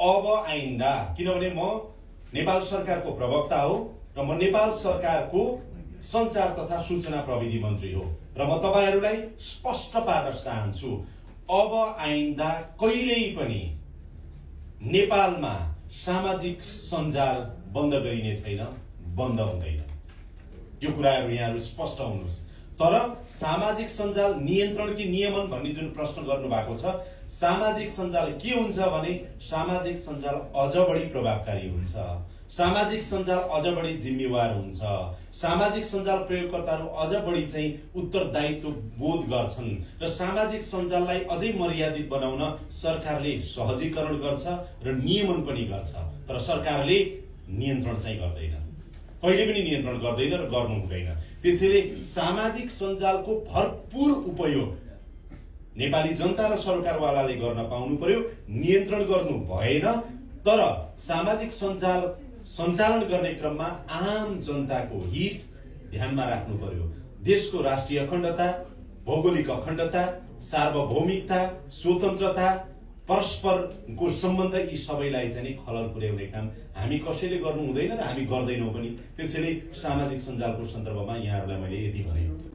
अब आइन्दा, किनभने म नेपाल सरकारको प्रवक्ता हो र म नेपाल सरकारको संचार तथा सूचना प्रविधि मन्त्री हो र म तपाईहरुलाई स्पष्ट पार्न चाहन्छु, अब आइन्दा कहिल्यै पनि नेपालमा सामाजिक सञ्जाल बन्द गरिने छैन, बन्द हुँदैन। यो कुराहरु यहाँहरु स्पष्ट हुनुहोस्। तर सामाजिक सञ्जाल नियन्त्रण कि नियमन भन्ने जुन प्रश्न गर्नु भएको छ, सामाजिक सञ्जाल के हुन्छ भने सामाजिक सञ्जाल अझ बढी प्रभावकारी हुन्छ, सामाजिक सञ्जाल अझ बढी जिम्मेवार हुन्छ, सामाजिक सञ्जाल प्रयोगकर्ताहरू अझ बढी चाहिँ उत्तरदायित्व बोध गर्छन् र सामाजिक सञ्जाललाई अझै मर्यादित बनाउन सरकारले सहजीकरण गर्छ र नियमन पनि गर्छ। तर सरकारले नियन्त्रण चाहिँ गर्दैन, कहिले पनि नियन्त्रण गर्दैन र गर्नु हुँदैन। त्यसैले सामाजिक सञ्जालको भरपूर उपयोग नेपाली जनता र सरकारवालाले गर्न पाउनु पर्यो, नियन्त्रण गर्नु भएन। तर सामाजिक सञ्जाल सञ्चालन गर्ने क्रममा आम जनताको हित ध्यानमा राख्नु पर्यो। देशको राष्ट्रिय अखण्डता, भौगोलिक अखण्डता, सार्वभौमिकता, स्वतन्त्रता, परस्परको सम्बन्ध, यी सबैलाई चाहिँ खलल पुर्याउने काम हामी कसैले गर्नु हुँदैन र हामी गर्दैनौं पनि। त्यसैले सामाजिक सञ्जालको सन्दर्भमा यहाँहरुलाई मैले यति भने।